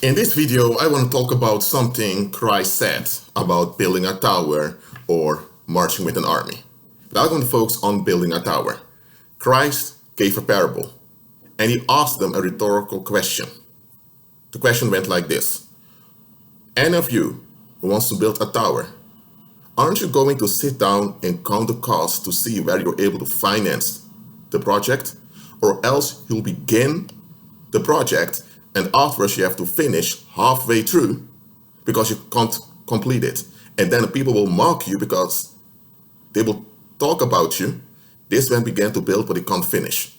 In this video, I want to talk about something Christ said about building a tower or marching with an army. But I'm going to focus on building a tower. Christ gave a parable, and he asked them a rhetorical question. The question went like this: any of you who wants to build a tower, aren't you going to sit down and count the cost to see whether you're able to finance the project? Or else you'll begin the project and afterwards you have to finish halfway through because you can't complete it. And then people will mock you because they will talk about you. This man began to build, but he can't finish.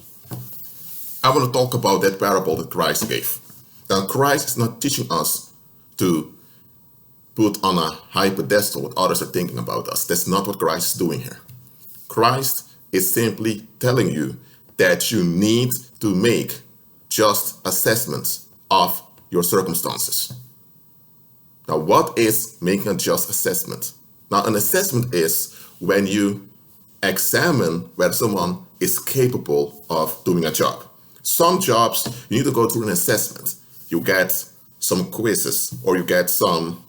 I want to talk about that parable that Christ gave. Now, Christ is not teaching us to put on a high pedestal what others are thinking about us. That's not what Christ is doing here. Christ is simply telling you that you need to make just assessments of your circumstances. Now, what is making a just assessment? Now, an assessment is when you examine whether someone is capable of doing a job. Some jobs, you need to go through an assessment. You get some quizzes or you get some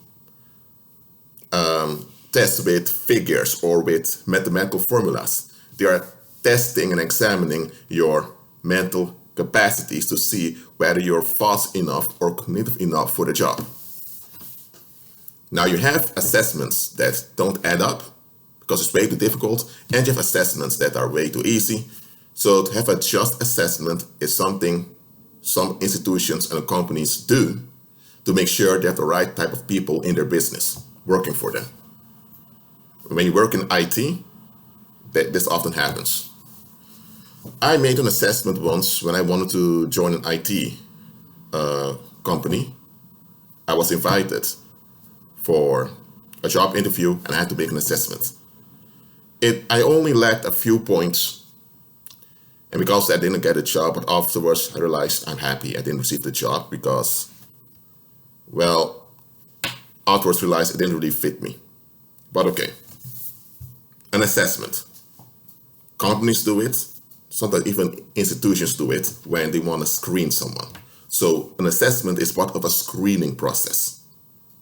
tests with figures or with mathematical formulas. They are testing and examining your mental capacities to see whether you're fast enough or cognitive enough for the job. Now you have assessments that don't add up because it's way too difficult, and you have assessments that are way too easy. So to have a just assessment is something some institutions and companies do to make sure they have the right type of people in their business working for them. When you work in IT, this often happens. I made an assessment once when I wanted to join an IT company. I was invited for a job interview and I had to make an assessment. I only lacked a few points, and because I didn't get a job, but afterwards I realized I'm happy I didn't receive the job because, well, afterwards realized it didn't really fit me. But okay, an assessment. Companies do it. Sometimes even institutions do it when they want to screen someone. So an assessment is part of a screening process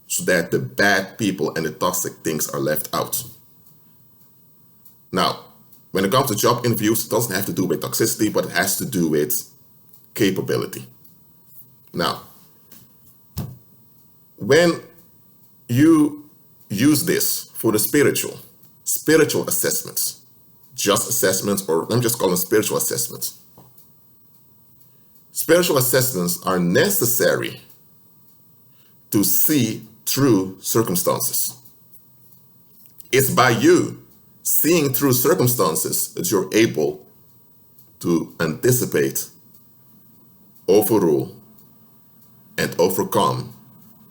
so that the bad people and the toxic things are left out. Now, when it comes to job interviews, it doesn't have to do with toxicity, but it has to do with capability. Now, when you use this for the spiritual assessments, just assessments, or let me just call them spiritual assessments. Spiritual assessments are necessary to see through circumstances. It's by you seeing through circumstances that you're able to anticipate, overrule, and overcome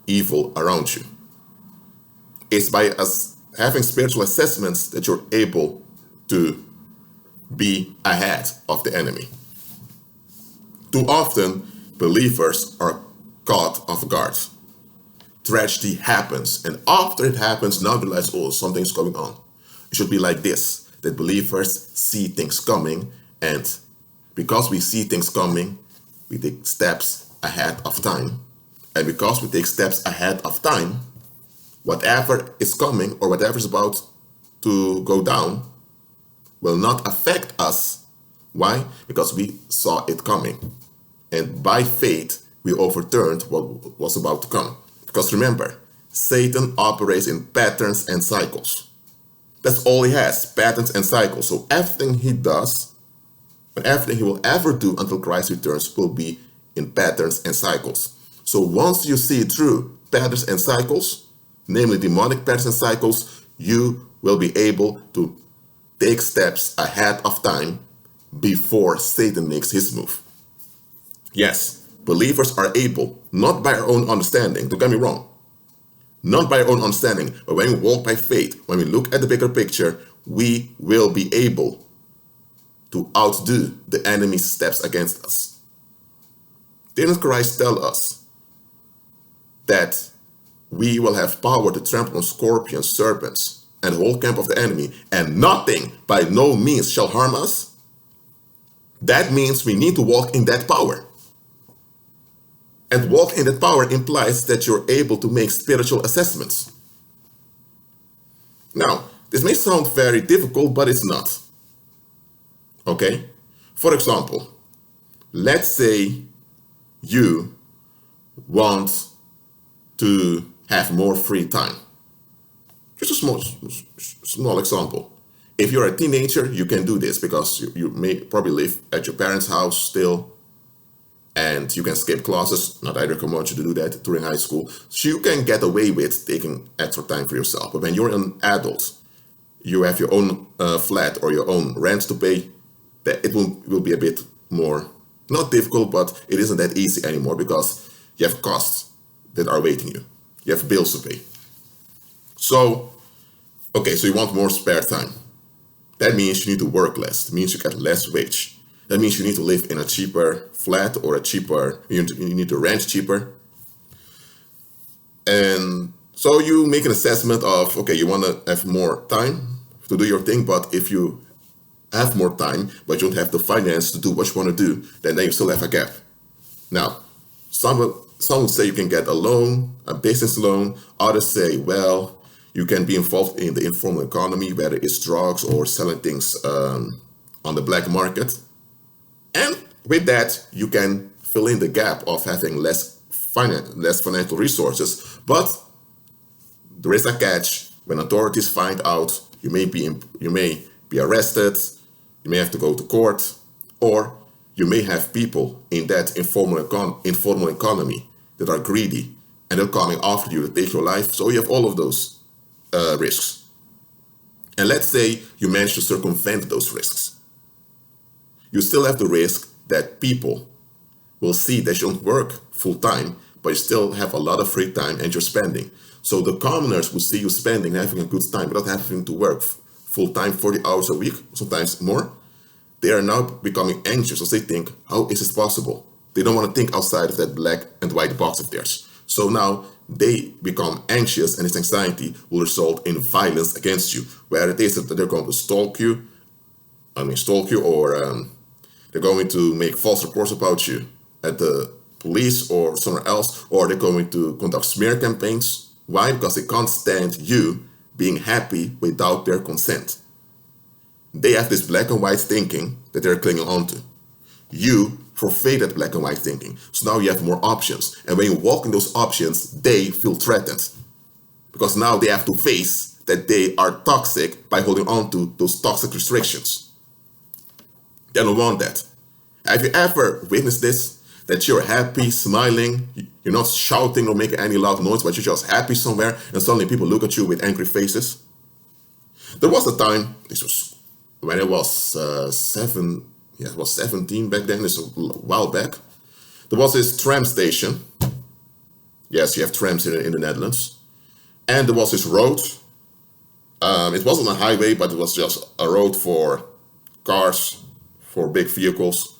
evil around you. It's by us having spiritual assessments that you're able to be ahead of the enemy. Too often, believers are caught off guard. Tragedy happens, and after it happens, now realize, oh, something's going on. It should be like this, that believers see things coming, and because we see things coming, we take steps ahead of time. And because we take steps ahead of time, whatever is coming or whatever is about to go down will not affect us. Why? Because we saw it coming. And by faith, we overturned what was about to come. Because remember, Satan operates in patterns and cycles. That's all he has, patterns and cycles. So everything he does, and everything he will ever do until Christ returns will be in patterns and cycles. So once you see through patterns and cycles, namely demonic patterns and cycles, you will be able to take steps ahead of time before Satan makes his move. Yes, believers are able, not by our own understanding, don't get me wrong, not by our own understanding, but when we walk by faith, when we look at the bigger picture, we will be able to outdo the enemy's steps against us. Didn't Christ tell us that we will have power to trample on scorpions, serpents, and the whole camp of the enemy, and nothing by no means shall harm us? That means we need to walk in that power. And walking in that power implies that you're able to make spiritual assessments. Now, this may sound very difficult, but it's not. Okay? For example, let's say you want to have more free time. Just a small example. If you're a teenager, you can do this because you may probably live at your parents' house still, and you can skip classes. Not I recommend you to do that during high school. So you can get away with taking extra time for yourself. But when you're an adult, you have your own flat or your own rent to pay, that it will be a bit more, not difficult, but it isn't that easy anymore because you have costs that are waiting you. You have bills to pay. So, okay, so you want more spare time. That means you need to work less. It means you get less wage. That means you need to live in a cheaper flat or you need to rent cheaper. And so you make an assessment of, okay, you want to have more time to do your thing, but if you have more time, but you don't have the finance to do what you want to do, then you still have a gap. Now, some would say you can get a loan, a business loan. Others say, well, you can be involved in the informal economy, whether it's drugs or selling things on the black market. And with that, you can fill in the gap of having less financial resources. But there is a catch. When authorities find out, you may be arrested, you may have to go to court, or you may have people in that informal economy that are greedy and they're coming after you to take your life. So you have all of those risks. And let's say you manage to circumvent those risks. You still have the risk that people will see that you don't work full time, but you still have a lot of free time and you're spending. So the commoners will see you spending and having a good time without having to work full time, 40 hours a week, sometimes more. They are now becoming anxious as they think, how is this possible? They don't want to think outside of that black and white box of theirs. So now they become anxious, and this anxiety will result in violence against you, where it is that they're going to stalk you, or they're going to make false reports about you at the police or somewhere else, or they're going to conduct smear campaigns. Why? Because they can't stand you being happy without their consent. They have this black and white thinking that they're clinging on to. You forfeit that black and white thinking. So now you have more options. And when you walk in those options, they feel threatened. Because now they have to face that they are toxic by holding on to those toxic restrictions. They don't want that. Have you ever witnessed this? That you're happy, smiling, you're not shouting or making any loud noise, but you're just happy somewhere, and suddenly people look at you with angry faces? There was a time, this was when I was 17 back then, it's a while back. There was this tram station. Yes, you have trams here in the Netherlands. And there was this road. It wasn't a highway, but it was just a road for cars, for big vehicles.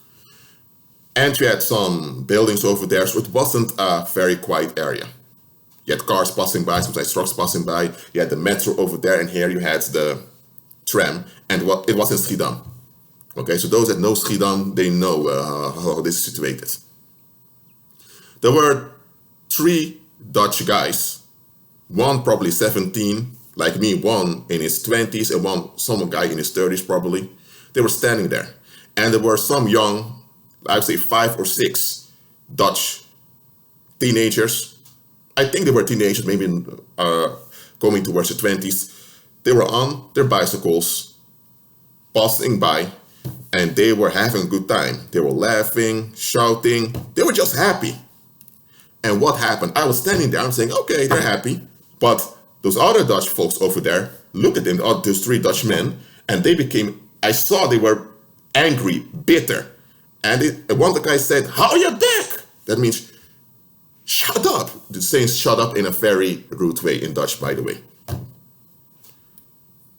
And you had some buildings over there, so it wasn't a very quiet area. You had cars passing by, sometimes trucks passing by. You had the metro over there, and here you had the tram, and it was in Schiedam. Okay, so those that know Schiedam, they know how this is situated. There were 3 Dutch guys, one probably 17, like me, one in his 20s, and some guy in his 30s probably. They were standing there, and there were some young, I would say 5 or 6 Dutch teenagers. I think they were teenagers, maybe going towards the 20s. They were on their bicycles, passing by, and they were having a good time. They were laughing, shouting. They were just happy. And what happened? I was standing there, I'm saying, okay, they're happy. But those other Dutch folks over there looked at them, those 3 Dutch men, and I saw they were angry, bitter. And one of the guys said, how are you back? That means, shut up. The saying shut up in a very rude way in Dutch, by the way.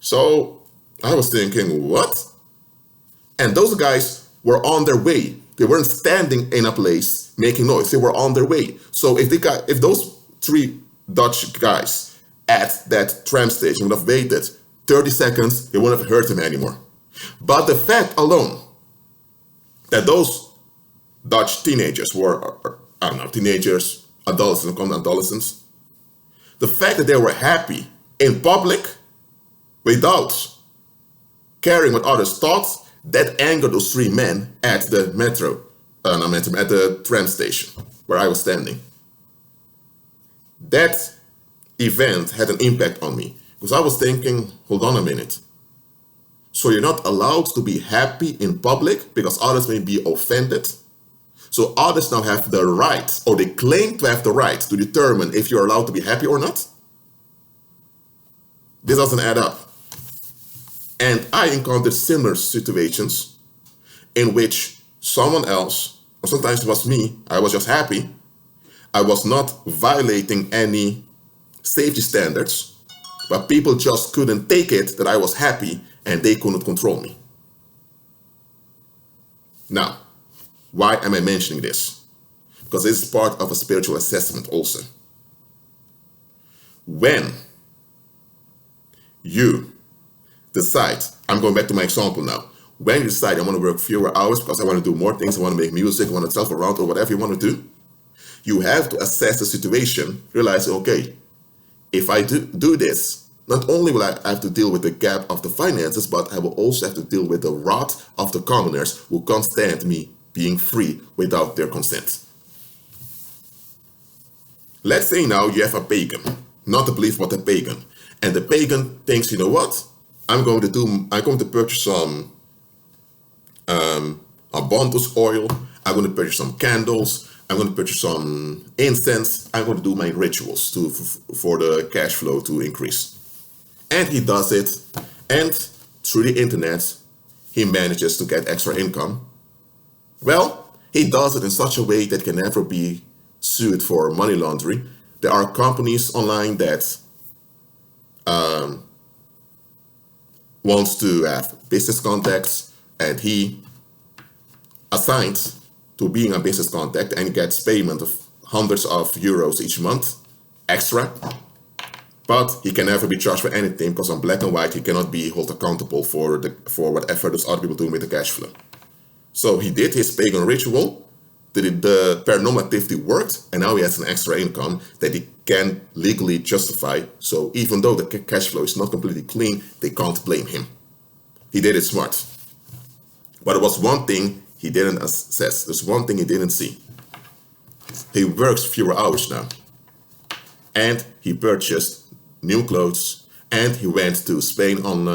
So I was thinking, what? And those guys were on their way. They weren't standing in a place making noise. They were on their way. So if those 3 Dutch guys at that tram station would have waited 30 seconds, they wouldn't have heard him anymore. But the fact alone that those Dutch teenagers were I don't know, teenagers, adolescents. The fact that they were happy in public without caring what others thought, that angered those three men at the at the tram station where I was standing. That event had an impact on me because I was thinking, hold on a minute. So you're not allowed to be happy in public because others may be offended. So others now have the right, or they claim to have the right, to determine if you're allowed to be happy or not. This doesn't add up. And I encountered similar situations in which someone else, or sometimes it was me, I was just happy. I was not violating any safety standards, but people just couldn't take it that I was happy and they couldn't control me. Now, why am I mentioning this? Because this is part of a spiritual assessment also. When you decide, I'm going back to my example now. When you decide I want to work fewer hours because I want to do more things, I want to make music, I want to travel around, or whatever you want to do, you have to assess the situation, realize, okay, if I do this, not only will I have to deal with the gap of the finances, but I will also have to deal with the wrath of the commoners who can't stand me being free without their consent. Let's say now you have a pagan, not a believer, but a pagan. And the pagan thinks, you know what? I'm going to purchase some abundance oil. I'm going to purchase some candles. I'm going to purchase some incense. I'm going to do my rituals for the cash flow to increase. And he does it. And through the internet, he manages to get extra income. Well, he does it in such a way that can never be sued for money laundering. There are companies online that wants to have business contacts, and he assigned to being a business contact and gets payment of hundreds of euros each month extra, but he can never be charged for anything because on black and white he cannot be held accountable for whatever those other people doing with the cash flow. So he did his pagan ritual, the paranormal activity worked, and now he has an extra income that he can legally justify. So even though the cash flow is not completely clean, they can't blame him. He did it smart. But there was one thing he didn't assess. There's one thing he didn't see. He works fewer hours now. And he purchased new clothes, and he went to Spain on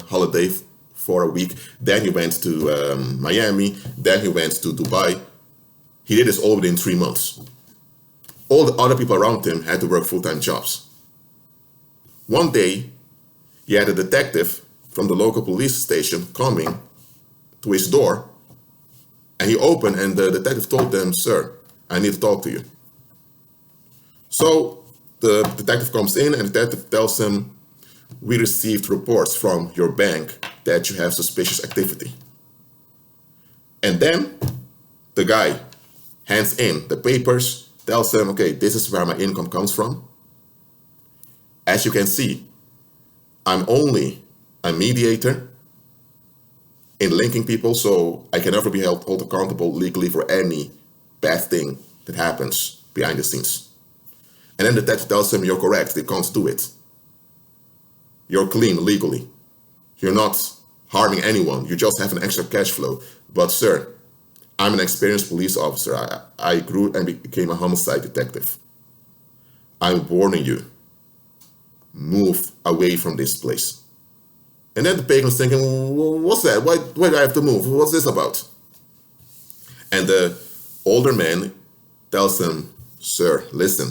holiday for a week. Then he went to Miami. Then he went to Dubai. He did this all within 3 months. All the other people around him had to work full-time jobs. One day, he had a detective from the local police station coming to his door, and he opened, and the detective told them, "Sir, I need to talk to you." So the detective comes in, and the detective tells him, "We received reports from your bank that you have suspicious activity." And then the guy hands in the papers, tells him, "Okay, this is where my income comes from. As you can see, I'm only a mediator in linking people, so I can never be held accountable legally for any bad thing that happens behind the scenes." And then the detective tells him, "You're correct, they can't do it. You're clean legally. You're not harming anyone. You just have an extra cash flow. But sir, I'm an experienced police officer. I grew and became a homicide detective. I'm warning you, move away from this place." And then the pagan's thinking, "What's that? Why do I have to move? What's this about?" And the older man tells him, "Sir, listen,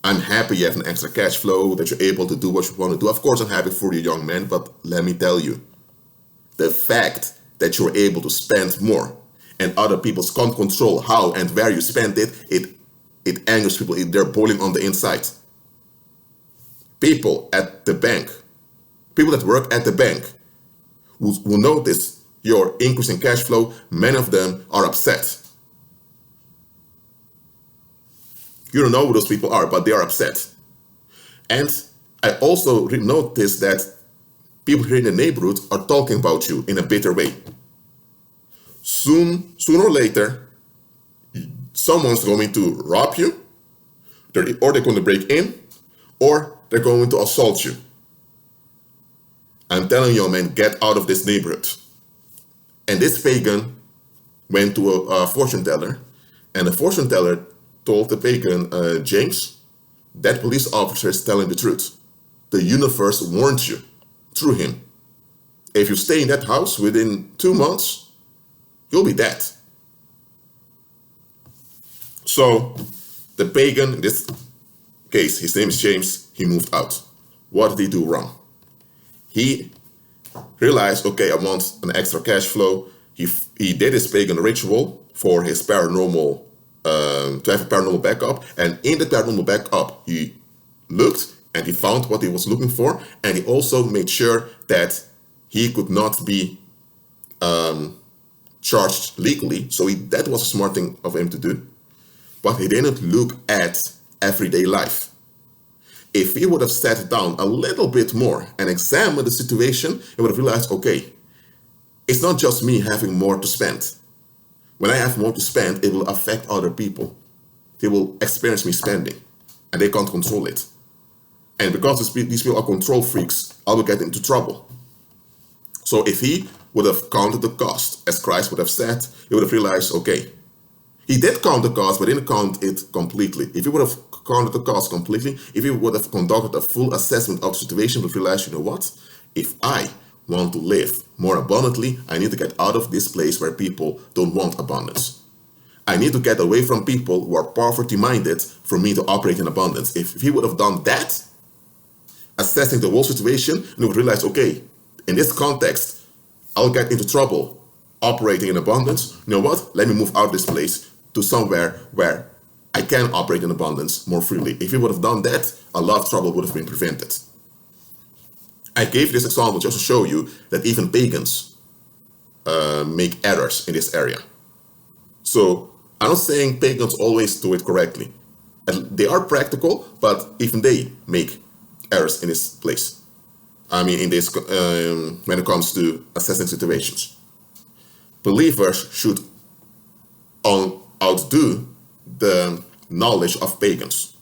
I'm happy you have an extra cash flow, that you're able to do what you want to do. Of course, I'm happy for you, young man, but let me tell you, the fact that you're able to spend more and other people can't control how and where you spend it, it angers people. They're boiling on the inside. People at the bank, people that work at the bank, who notice your increase in cash flow, many of them are upset. You don't know who those people are, but they are upset. And I also noticed that people here in the neighborhood are talking about you in a bitter way. Sooner or later, someone's going to rob you, or they're going to break in, or they're going to assault you. I'm telling you, man, get out of this neighborhood. And this pagan went to a fortune teller, and the fortune teller told the pagan, James, that police officer is telling the truth. The universe warned you through him. If you stay in that house within 2 months, you'll be dead. So the pagan, in this case, his name is James, he moved out. What did he do wrong? He realized, okay, I want an extra cash flow. He did his pagan ritual for his paranormal, to have a paranormal backup. And in the paranormal backup, he looked and he found what he was looking for. And he also made sure that he could not be charged legally. So that was a smart thing of him to do. But he didn't look at everyday life. If he would have sat down a little bit more and examined the situation, he would have realized, okay, it's not just me having more to spend. When I have more to spend, it will affect other people. They will experience me spending, and they can't control it. And because these people are control freaks, I will get into trouble. So if he would have counted the cost, as Christ would have said, he would have realized, okay, he did count the cost, but didn't count it completely. If he would have counted the cost completely, if he would have conducted a full assessment of the situation, he would realize, you know what? If I want to live more abundantly, I need to get out of this place where people don't want abundance. I need to get away from people who are poverty-minded for me to operate in abundance. If he would have done that, assessing the whole situation, and he would realize, okay, in this context, I'll get into trouble operating in abundance. You know what? Let me move out of this place to somewhere where I can operate in abundance more freely. If he would have done that, a lot of trouble would have been prevented. I gave this example just to show you that even pagans make errors in this area. So I'm not saying pagans always do it correctly. And they are practical, but even they make errors in this place. I mean, in this when it comes to assessing situations. Believers should outdo the knowledge of pagans,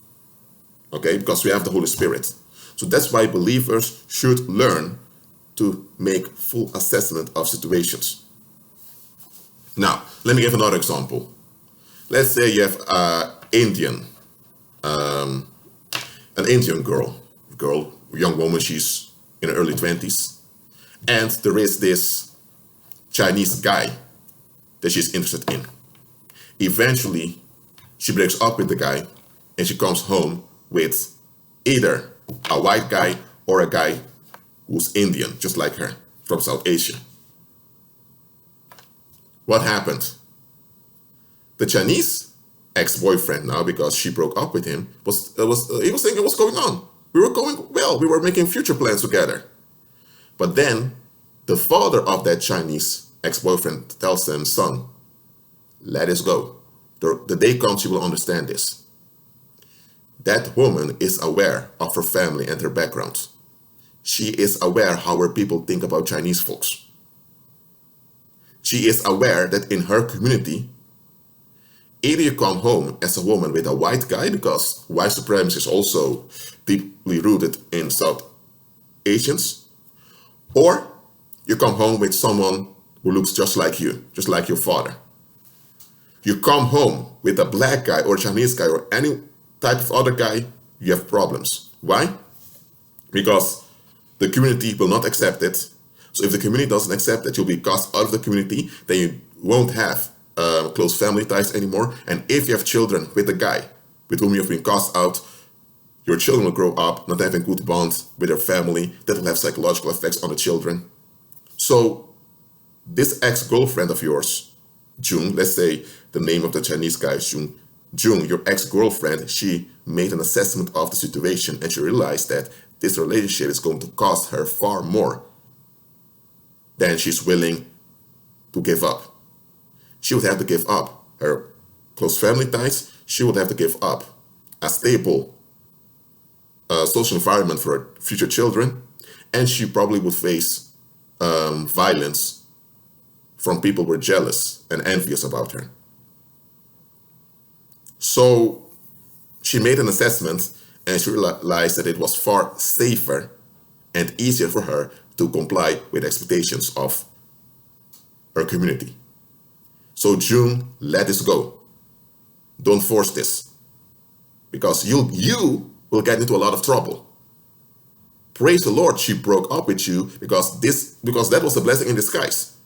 okay? Because we have the Holy Spirit. So that's why believers should learn to make full assessment of situations. Now, let me give another example. Let's say you have an Indian girl, young woman, she's in her early 20s, and there is this Chinese guy that she's interested in. Eventually, she breaks up with the guy and she comes home with either a white guy or a guy who's Indian, just like her, from South Asia. What happened? The Chinese ex-boyfriend, now because she broke up with him, he was thinking what's going on. We were going well, we were making future plans together. But then the father of that Chinese ex-boyfriend tells him, son, let us go. The day comes you will understand this. That woman is aware of her family and her background. She is aware how her people think about Chinese folks. She is aware that in her community, either you come home as a woman with a white guy, because white supremacy is also deeply rooted in South Asians, or you come home with someone who looks just like you, just like your father. You come home with a black guy or Chinese guy or any type of other guy, you have problems. Why? Because the community will not accept it. So if the community doesn't accept it, you'll be cast out of the community, then you won't have close family ties anymore. And if you have children with a guy with whom you've been cast out, your children will grow up not having good bonds with their family. That will have psychological effects on the children. So this ex-girlfriend of yours, June, let's say the name of the Chinese guy is June. June, your ex-girlfriend, she made an assessment of the situation and she realized that this relationship is going to cost her far more than she's willing to give up. She would have to give up her close family ties. She would have to give up a stable social environment for her future children. And she probably would face violence from people who were jealous and envious about her. So she made an assessment and she realized that it was far safer and easier for her to comply with expectations of her community. So June, let this go. Don't force this, because you will get into a lot of trouble. Praise the Lord, she broke up with you because that was a blessing in disguise.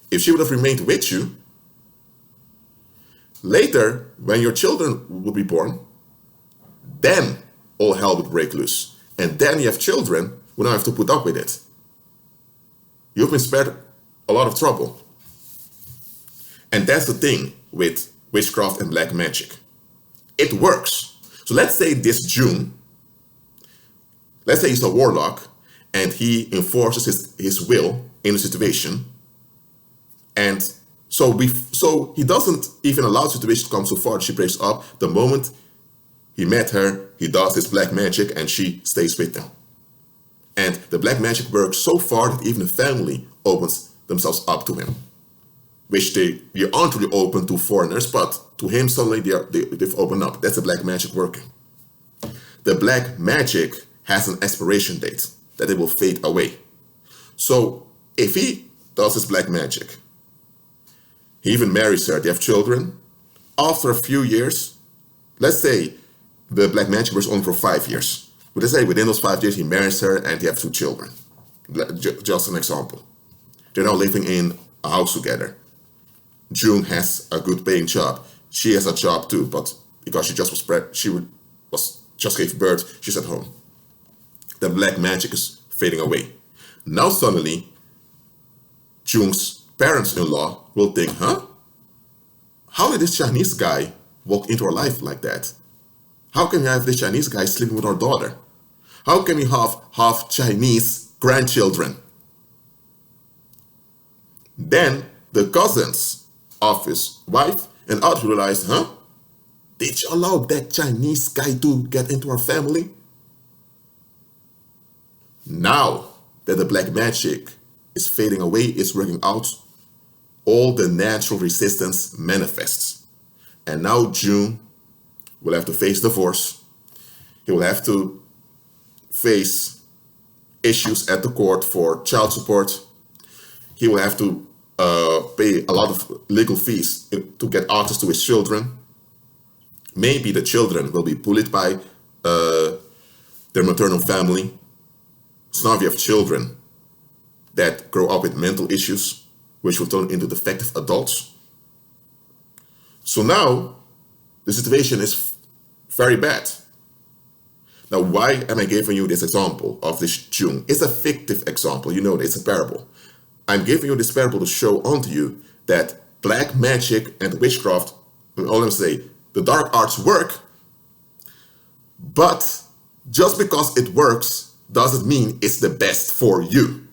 If she would have remained with you, later when your children would be born, then all hell would break loose. And then you have children who don't have to put up with it. You've been spared a lot of trouble. And that's the thing with witchcraft and black magic. It works. So let's say this June, let's say he's a warlock and he enforces his will in a situation. And so he doesn't even allow the situation to come so far that she breaks up. The moment he met her, he does his black magic and she stays with him. And the black magic works so far that even the family opens themselves up to him, which they aren't really open to foreigners, but to him suddenly they've opened up. That's the black magic working. The black magic has an expiration date that it will fade away. So if he does his black magic, he even marries her, they have children. After a few years, let's say the black magic was only for 5 years. But let's say within those 5 years he marries her and they have 2 children. Just an example. They're now living in a house together. June has a good paying job. She has a job too, but because she just just gave birth, she's at home. The black magic is fading away. Now suddenly, June's parents-in-law will think, how did this Chinese guy walk into our life like that? How can we have this Chinese guy sleeping with our daughter? How can we have half Chinese grandchildren? Then the cousins of his wife and others realized, did you allow that Chinese guy to get into our family? Now that the black magic is fading away, is working out, all the natural resistance manifests. And now June will have to face divorce. He will have to face issues at the court for child support. He will have to pay a lot of legal fees to get access to his children. Maybe the children will be bullied by their maternal family. So now we have children that grow up with mental issues, which will turn into defective adults. So now the situation is very bad. Now, why am I giving you this example of this June? It's a fictive example, you know, it's a parable. I'm giving you this parable to show unto you that black magic and witchcraft, all I'm saying, the dark arts work, but just because it works doesn't mean it's the best for you.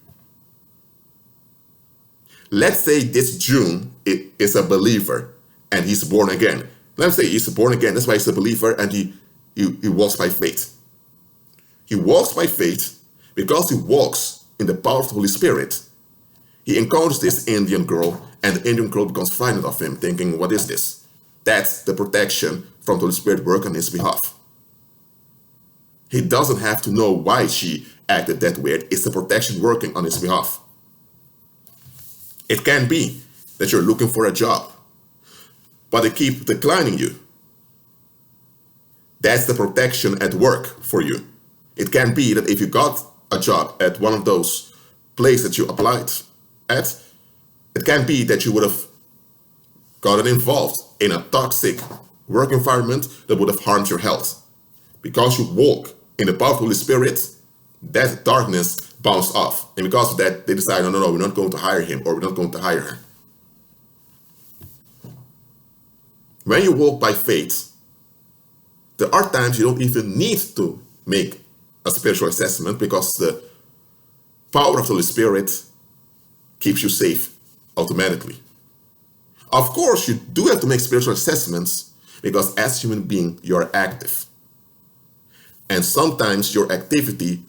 Let's say this June is a believer and he's born again. Let's say he's born again, that's why he's a believer, and he walks by faith. He walks by faith because he walks in the power of the Holy Spirit. He encounters this Indian girl, and the Indian girl becomes frightened of him, thinking, what is this? That's the protection from the Holy Spirit working on his behalf. He doesn't have to know why she acted that way. It's the protection working on his behalf. It can be that you're looking for a job, but they keep declining you. That's the protection at work for you. It can be that if you got a job at one of those places that you applied at, it can be that you would have gotten involved in a toxic work environment that would have harmed your health. Because you walk in the power of the Holy Spirit, that darkness bounced off. And because of that, they decide, no, we're not going to hire him, or we're not going to hire her. When you walk by faith, there are times you don't even need to make a spiritual assessment, because the power of the Holy Spirit keeps you safe automatically. Of course, you do have to make spiritual assessments, because as a human being, you're active. And sometimes your activity,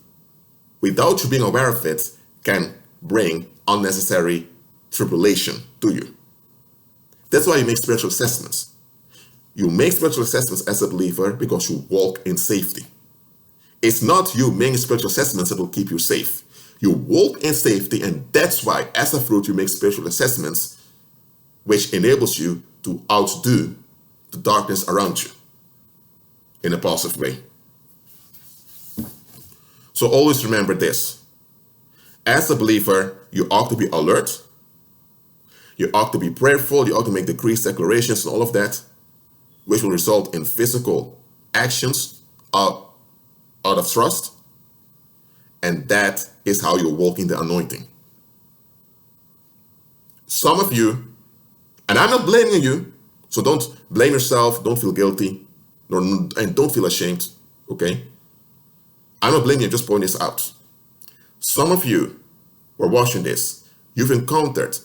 without you being aware of it, can bring unnecessary tribulation to you. That's why you make spiritual assessments. You make spiritual assessments as a believer because you walk in safety. It's not you making spiritual assessments that will keep you safe. You walk in safety, and that's why, as a fruit, you make spiritual assessments, which enables you to outdo the darkness around you in a positive way. So always remember this. As a believer, you ought to be alert. You ought to be prayerful. You ought to make decrees, declarations, and all of that, which will result in physical actions out of trust. And that is how you walk in the anointing. Some of you, and I'm not blaming you, so don't blame yourself, don't feel guilty, and don't feel ashamed, okay? I'm not blaming you, just pointing this out. Some of you who are watching this, you've encountered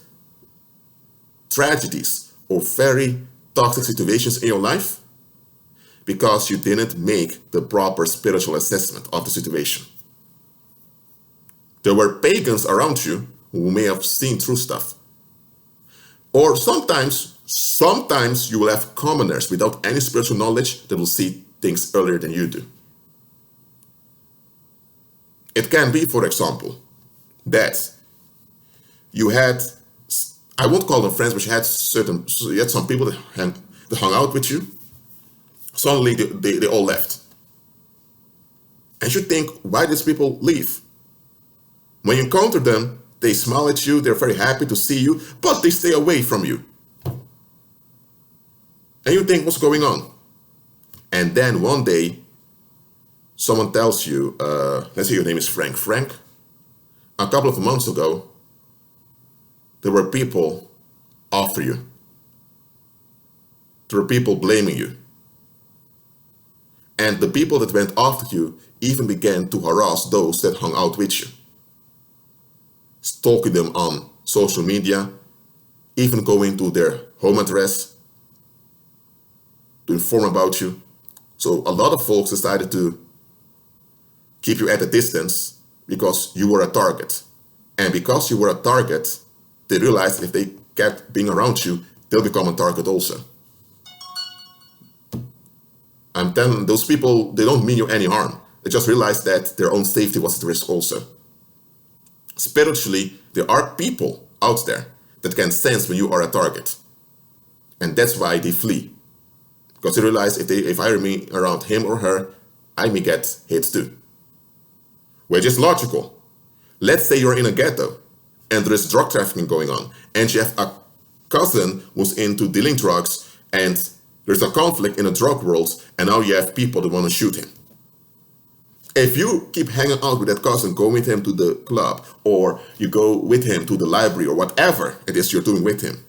tragedies or very toxic situations in your life because you didn't make the proper spiritual assessment of the situation. There were pagans around you who may have seen through stuff. Or sometimes you will have commoners without any spiritual knowledge that will see things earlier than you do. It can be, for example, that you had, I won't call them friends, but you had some people that hung out with you. Suddenly they all left. And you think, why did these people leave? When you encounter them, they smile at you, they're very happy to see you, but they stay away from you. And you think, what's going on? And then one day, someone tells you, let's say your name is Frank. Frank, a couple of months ago, there were people after you. There were people blaming you. And the people that went after you even began to harass those that hung out with you, stalking them on social media, even going to their home address to inform about you. So a lot of folks decided to keep you at a distance because you were a target. And because you were a target, they realized if they kept being around you, they'll become a target also. I'm telling those people, they don't mean you any harm. They just realized that their own safety was at risk also. Spiritually, there are people out there that can sense when you are a target. And that's why they flee. Because they realize if I remain around him or her, I may get hit too. Which is logical. Let's say you're in a ghetto and there is drug trafficking going on, and you have a cousin who's into dealing drugs, and there's a conflict in the drug world, and now you have people that want to shoot him. If you keep hanging out with that cousin, go with him to the club, or you go with him to the library, or whatever it is you're doing with him,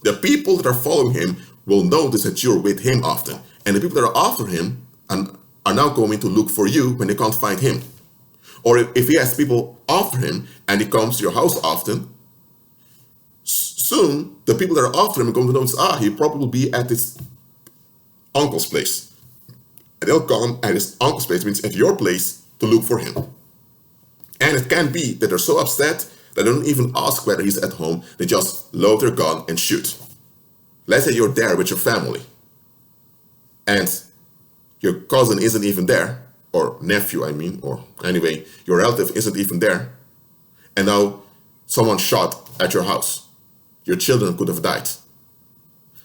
the people that are following him will notice that you're with him often. And the people that are after him are now going to look for you when they can't find him. Or if he has people after him and he comes to your house often, soon the people that are after him are going to notice, he probably will be at his uncle's place. And they'll come at his uncle's place, means at your place, to look for him. And it can be that they're so upset that they don't even ask whether he's at home. They just load their gun and shoot. Let's say you're there with your family, and your cousin isn't even there, or nephew, or anyway, your relative isn't even there, and now someone shot at your house. Your children could have died.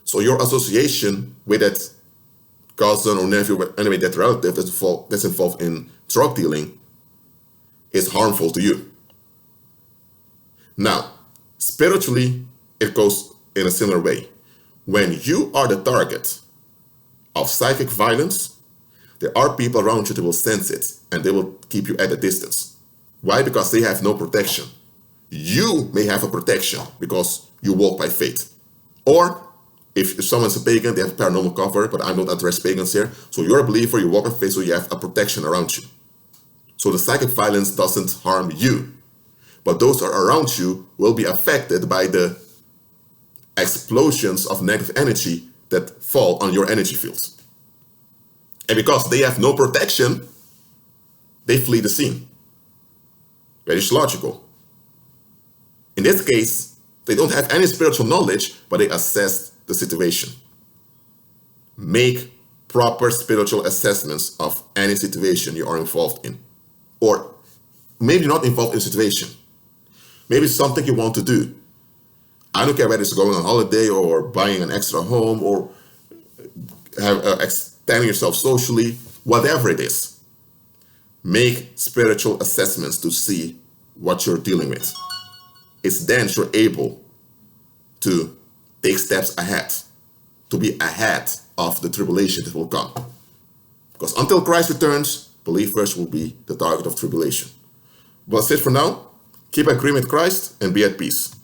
So your association with that cousin or nephew, anyway, that relative that's involved in drug dealing is harmful to you. Now, spiritually, it goes in a similar way. When you are the target of psychic violence, there are people around you that will sense it, and they will keep you at a distance. Why? Because they have no protection. You may have a protection because you walk by faith. Or if someone's a pagan, they have paranormal cover, but I don't address pagans here. So you're a believer, you walk by faith, so you have a protection around you. So the psychic violence doesn't harm you, but those that are around you will be affected by the explosions of negative energy that fall on your energy fields. And because they have no protection, they flee the scene. Very logical. In this case, they don't have any spiritual knowledge, but they assess the situation. Make proper spiritual assessments of any situation you are involved in. Or maybe not involved in a situation. Maybe it's something you want to do. I don't care whether it's going on holiday or buying an extra home or extending yourself socially, whatever it is. Make spiritual assessments to see what you're dealing with. It's then you're able to take steps ahead, to be ahead of the tribulation that will come. Because until Christ returns, believers will be the target of tribulation. Well, that's it for now. Keep agreeing with Christ and be at peace.